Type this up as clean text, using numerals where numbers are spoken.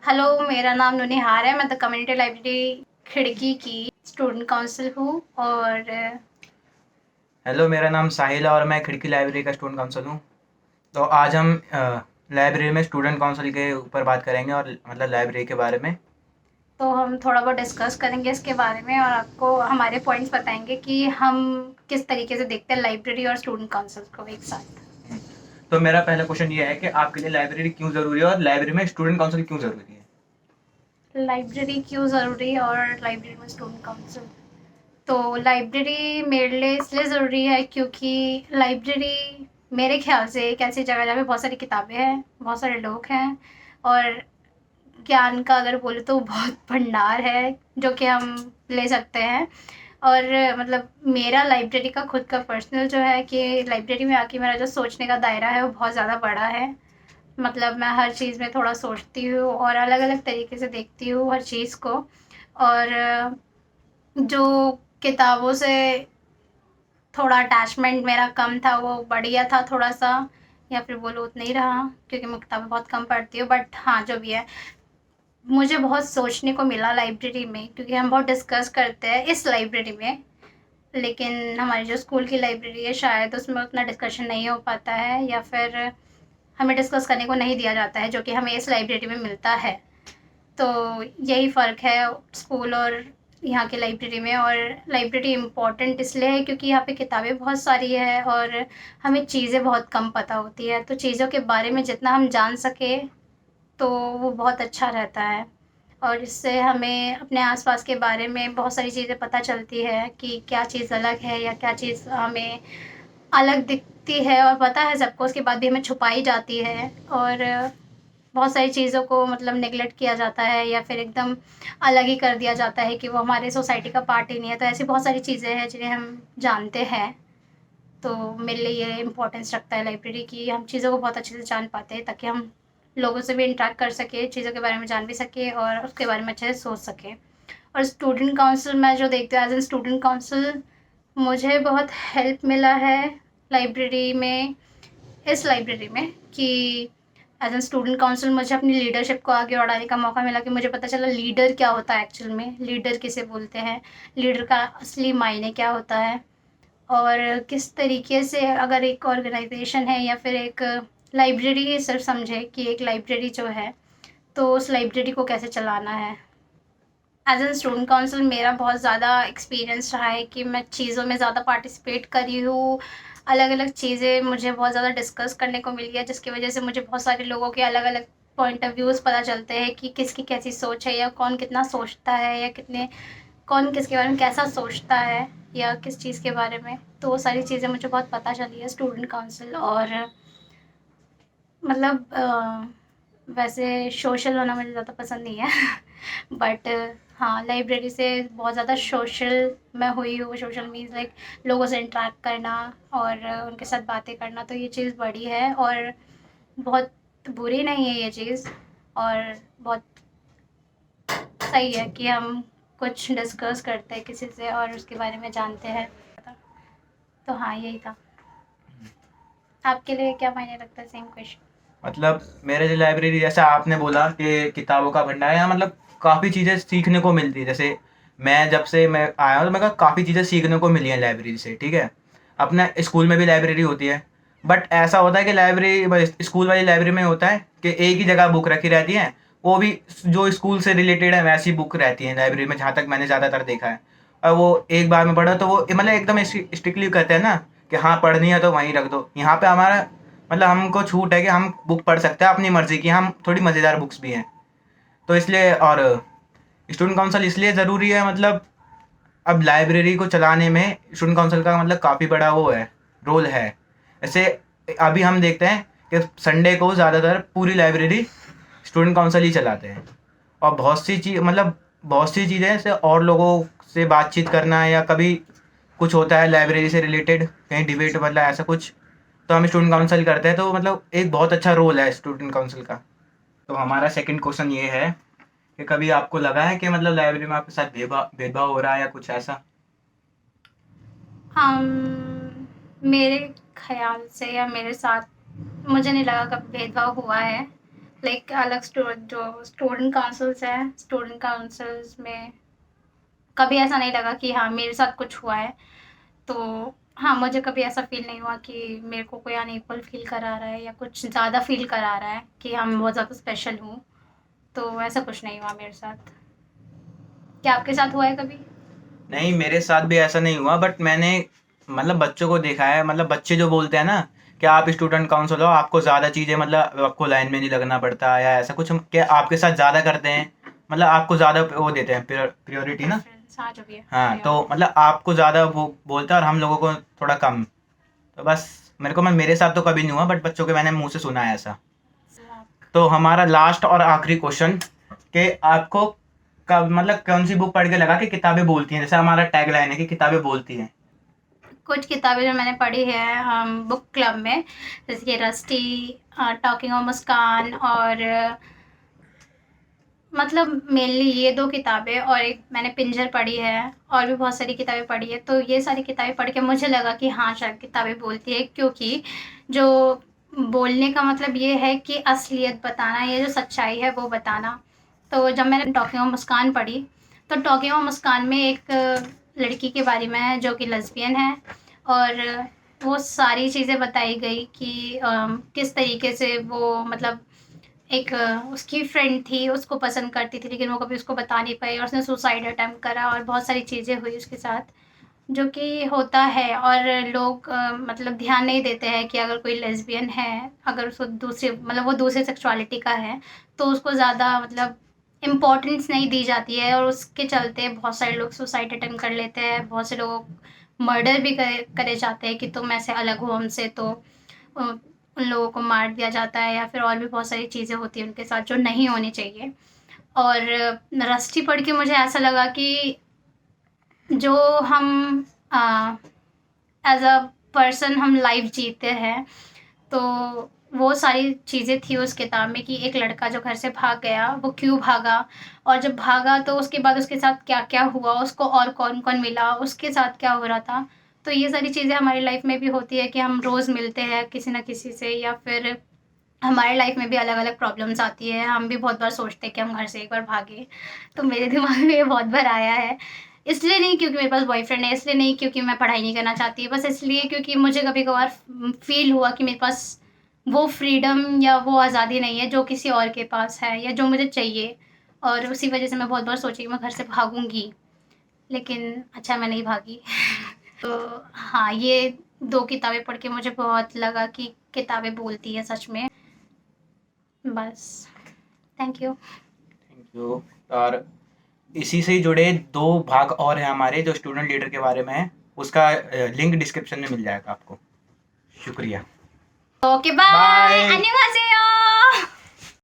Hello, मेरा नाम नूनिहार है। मैं द कम्युनिटी लाइब्रेरी खिड़की की स्टूडेंट काउंसिल हूँ और हेलो, मेरा नाम साहिल है और मैं खिड़की लाइब्रेरी का स्टूडेंट काउंसिल हूँ। तो आज हम लाइब्रेरी में स्टूडेंट काउंसिल के ऊपर बात करेंगे और मतलब लाइब्रेरी के बारे में। तो हम थोड़ा बहुत डिस्कस करेंगे इसके बारे में और आपको हमारे पॉइंट्स बताएंगे कि हम किस तरीके से देखते हैं लाइब्रेरी और स्टूडेंट काउंसिल को एक साथ। तो मेरा पहला क्वेश्चन ये है कि आपके लिए लाइब्रेरी क्यों ज़रूरी है और लाइब्रेरी में स्टूडेंट काउंसिल क्यों ज़रूरी है? लाइब्रेरी क्यों ज़रूरी है और लाइब्रेरी में स्टूडेंट काउंसिल। तो लाइब्रेरी मेरे लिए इसलिए ज़रूरी है क्योंकि लाइब्रेरी मेरे ख्याल से एक ऐसी जगह जहाँ पे बहुत सारी किताबें हैं, बहुत सारे लोग हैं और ज्ञान का अगर बोले तो बहुत भंडार है जो कि हम ले सकते हैं। और मतलब मेरा लाइब्रेरी का खुद का पर्सनल जो है कि लाइब्रेरी में आके मेरा जो सोचने का दायरा है वो बहुत ज़्यादा बड़ा है। मतलब मैं हर चीज़ में थोड़ा सोचती हूँ और अलग अलग तरीके से देखती हूँ हर चीज़ को। और जो किताबों से थोड़ा अटैचमेंट मेरा कम था वो बढ़ गया था थोड़ा सा, या फिर बोलो उतना ही रहा, क्योंकि मैं किताबें बहुत कम पढ़ती हूँ। बट हाँ, जो भी है, मुझे बहुत सोचने को मिला लाइब्रेरी में, क्योंकि हम बहुत डिस्कस करते हैं इस लाइब्रेरी में। लेकिन हमारी जो स्कूल की लाइब्रेरी है शायद उसमें उतना डिस्कशन नहीं हो पाता है, या फिर हमें डिस्कस करने को नहीं दिया जाता है जो कि हमें इस लाइब्रेरी में मिलता है। तो यही फ़र्क है स्कूल और यहाँ की लाइब्रेरी में। और लाइब्रेरी इम्पोर्टेंट इसलिए है क्योंकि यहाँ पे किताबें बहुत सारी है और हमें चीज़ें बहुत कम पता होती है, तो चीज़ों के बारे में जितना हम जान सके तो वो बहुत अच्छा रहता है। और इससे हमें अपने आसपास के बारे में बहुत सारी चीज़ें पता चलती है कि क्या चीज़ अलग है या क्या चीज़ हमें अलग दिखती है और पता है सबको, उसके बाद भी हमें छुपाई जाती है। और बहुत सारी चीज़ों को मतलब नेगलेक्ट किया जाता है या फिर एकदम अलग ही कर दिया जाता है कि वो हमारे सोसाइटी का पार्ट ही नहीं है। तो ऐसी बहुत सारी चीज़ें हैं जिन्हें हम जानते हैं। तो मेरे लिए ये इम्पोर्टेंस रखता है लाइब्रेरी की, हम चीज़ों को बहुत अच्छे से जान पाते हैं ताकि हम लोगों से भी इंटरेक्ट कर सकें, चीज़ों के बारे में जान भी सकें और उसके बारे में अच्छे से सोच सकें। और स्टूडेंट काउंसिल मैं जो देखती हूँ एज एन स्टूडेंट काउंसिल, मुझे बहुत हेल्प मिला है लाइब्रेरी में, इस लाइब्रेरी में, कि एज एन स्टूडेंट काउंसिल मुझे अपनी लीडरशिप को आगे बढ़ाने का मौका मिला, कि मुझे पता चला लीडर क्या होता है एक्चुअल में, लीडर किसे बोलते हैं, लीडर का असली मायने क्या होता है। और किस तरीके से अगर एक ऑर्गेनाइजेशन है या फिर एक लाइब्रेरी ही सिर्फ समझे कि एक लाइब्रेरी जो है, तो उस लाइब्रेरी को कैसे चलाना है। एज एन स्टूडेंट काउंसिल मेरा बहुत ज़्यादा एक्सपीरियंस रहा है कि मैं चीज़ों में ज़्यादा पार्टिसिपेट करी हूँ, अलग अलग चीज़ें मुझे बहुत ज़्यादा डिस्कस करने को मिली है, जिसकी वजह से मुझे बहुत सारे लोगों के अलग अलग पॉइंट ऑफ व्यूज़ पता चलते हैं कि किसकी कैसी सोच है या कौन कितना सोचता है या कितने कौन किसके बारे में कैसा सोचता है या किस चीज़ के बारे में। तो वो सारी चीज़ें मुझे बहुत पता चली है स्टूडेंट काउंसिल। और मतलब वैसे सोशल होना मुझे ज़्यादा पसंद नहीं है बट हाँ, लाइब्रेरी से बहुत ज़्यादा सोशल मैं हुई हूँ। सोशल मीन्स लाइक लोगों से इंटरेक्ट करना और उनके साथ बातें करना, तो ये चीज़ बड़ी है और बहुत बुरी नहीं है ये चीज़। और बहुत सही है कि हम कुछ डिस्कस करते हैं किसी से और उसके बारे में जानते हैं। तो हाँ, यही था। आपके लिए क्या मायने रखता है, सेम क्वेश्चन। मतलब मेरे लिए लाइब्रेरी, जैसा आपने बोला कि किताबों का भंडार है, यहाँ मतलब काफ़ी चीज़ें सीखने को मिलती है। जैसे मैं जब से मैं आया हूँ तो मेरे को काफ़ी चीज़ें सीखने को मिली हैं लाइब्रेरी से, ठीक है। अपने स्कूल में भी लाइब्रेरी होती है, बट ऐसा होता है कि लाइब्रेरी स्कूल वाली लाइब्रेरी में होता है कि एक ही जगह बुक रखी रहती है, वो भी जो स्कूल से रिलेटेड है वैसी बुक रहती है लाइब्रेरी में, जहाँ तक मैंने ज़्यादातर देखा है। और वो एक बार में पढ़ो तो वो मतलब एकदम स्ट्रिक्टली कहते हैं ना कि हाँ पढ़नी है तो वहीं रख दो। यहाँ पे हमारा मतलब हमको छूट है कि हम बुक पढ़ सकते हैं अपनी मर्जी की, हम थोड़ी मज़ेदार बुक्स भी हैं। तो इसलिए और स्टूडेंट काउंसिल इसलिए ज़रूरी है, मतलब अब लाइब्रेरी को चलाने में स्टूडेंट काउंसिल का मतलब काफ़ी बड़ा वो है, रोल है। जैसे अभी हम देखते हैं कि संडे को ज़्यादातर पूरी लाइब्रेरी स्टूडेंट काउंसिल ही चलाते हैं। और बहुत सी चीज़ें जैसे और लोगों से बातचीत करना है या कभी कुछ होता है लाइब्रेरी से रिलेटेड, कहीं डिबेट मतलब ऐसा कुछ, तो हम स्टूडेंट काउंसिल करते हैं। तो मतलब एक बहुत अच्छा रोल है स्टूडेंट काउंसिल का। तो हमारा सेकंड क्वेश्चन ये है कि कभी आपको लगा है कि मतलब लाइब्रेरी में आपके साथ भेदभाव भेदभाव हो रहा है या कुछ ऐसा? मेरे ख्याल से या मेरे साथ मुझे नहीं लगा कभी भेदभाव हुआ है लाइक अलग जो स्टूडेंट काउंसिल्स है, स्टूडेंट काउंसिल्स में कभी ऐसा नहीं लगा कि हाँ मेरे साथ कुछ हुआ है। तो हाँ, मुझे कभी ऐसा फील नहीं हुआ कि मेरे को कोई अनइक्वल फील करा रहा है या कुछ ज़्यादा फील करा रहा है कि हाँ मैं बहुत ज़्यादा स्पेशल हूँ। तो ऐसा कुछ नहीं हुआ मेरे साथ। क्या आपके साथ हुआ है कभी? नहीं, मेरे साथ भी ऐसा नहीं हुआ, बट मैंने मतलब बच्चों को देखा है, मतलब बच्चे जो बोलते हैं ना कि आप स्टूडेंट काउंसिल हो, आपको ज़्यादा चीज़ें, मतलब आपको लाइन में नहीं लगना पड़ता या ऐसा कुछ, क्या आपके साथ ज़्यादा करते हैं, मतलब आपको ज़्यादा वो देते हैं प्रियोरिटी ना। Preference, हाँ जो भी है। हाँ, Yeah. तो मतलब आपको ज़्यादा वो बोलता है और हम लोगों को थोड़ा कम। तो बस मेरे साथ तो कभी नहीं हुआ, बट बच्चों के मैंने मुंह से सुना है ऐसा। तो हमारा लास्ट और आखिरी क्वेश्चन, कि आपको कब, मतलब कौन सी बुक पढ़ के लगा कि किताबें बोलती हैं, जैसे हमारा टैग लाइन है कि किताबें बोलती हैं। कुछ किताबें जो मैंने पढ़ी है बुक क्लब में, जैसे कि रस्टी, टॉकिंग ऑफ मुस्कान, और मतलब मेनली ये 2 किताबें, और एक मैंने पिंजर पढ़ी है, और भी बहुत सारी किताबें पढ़ी है। तो ये सारी किताबें पढ़ के मुझे लगा कि हाँ, शायद किताबें बोलती है, क्योंकि जो बोलने का मतलब ये है कि असलियत बताना, ये जो सच्चाई है वो बताना। तो जब मैंने टॉकिंग ऑफ मुस्कान पढ़ी, तो टॉकिंग ऑफ मुस्कान में एक लड़की के बारे में है जो कि लेस्बियन है, और वो सारी चीज़ें बताई गई कि किस तरीके से वो मतलब एक उसकी फ्रेंड थी, उसको पसंद करती थी, लेकिन वो कभी उसको बता नहीं पाई और उसने सुसाइड अटेम्प्ट करा, और बहुत सारी चीज़ें हुई उसके साथ, जो कि होता है। और लोग मतलब ध्यान नहीं देते हैं कि अगर कोई लेस्बियन है, अगर उसको दूसरे मतलब वो दूसरे सेक्सुअलिटी का है, तो उसको ज़्यादा मतलब इम्पोर्टेंस नहीं दी जाती है, और उसके चलते बहुत सारे लोग सुसाइड अटेम्प्ट कर लेते हैं, बहुत से लोग मर्डर भी करे जाते हैं कि तुम ऐसे अलग हो हमसे, तो उन लोगों को मार दिया जाता है, या फिर और भी बहुत सारी चीज़ें होती हैं उनके साथ जो नहीं होनी चाहिए। और रस्टी पढ़ के मुझे ऐसा लगा कि जो हम एज अ पर्सन हम लाइफ जीते हैं, तो वो सारी चीज़ें थी उस किताब में, कि एक लड़का जो घर से भाग गया, वो क्यों भागा, और जब भागा तो उसके बाद उसके साथ क्या क्या हुआ, उसको और कौन कौन मिला, उसके साथ क्या हो रहा था। तो ये सारी चीज़ें हमारी लाइफ में भी होती है कि हम रोज़ मिलते हैं किसी ना किसी से, या फिर हमारे लाइफ में भी अलग अलग प्रॉब्लम्स आती है। हम भी बहुत बार सोचते हैं कि हम घर से एक बार भागे। तो मेरे दिमाग में ये बहुत बार आया है, इसलिए नहीं क्योंकि मेरे पास बॉयफ्रेंड है, इसलिए नहीं क्योंकि मैं पढ़ाई नहीं करना चाहती, बस इसलिए क्योंकि मुझे कभी कभार फील हुआ कि मेरे पास वो फ्रीडम या वो आज़ादी नहीं है जो किसी और के पास है, या जो मुझे चाहिए। और उसी वजह से मैं बहुत बार सोची कि मैं घर से भागूंगी, लेकिन अच्छा मैं नहीं भागी। तो हाँ, ये 2 किताबें पढ़ के मुझे बहुत लगा कि किताबें बोलती है सच में। बस, थैंक यू। Thank you. और इसी से ही जुड़े 2 भाग और हैं हमारे, जो स्टूडेंट लीडर के बारे में है, उसका लिंक डिस्क्रिप्शन में मिल जाएगा आपको। शुक्रिया। Okay, bye. बाय। 안녕하세요.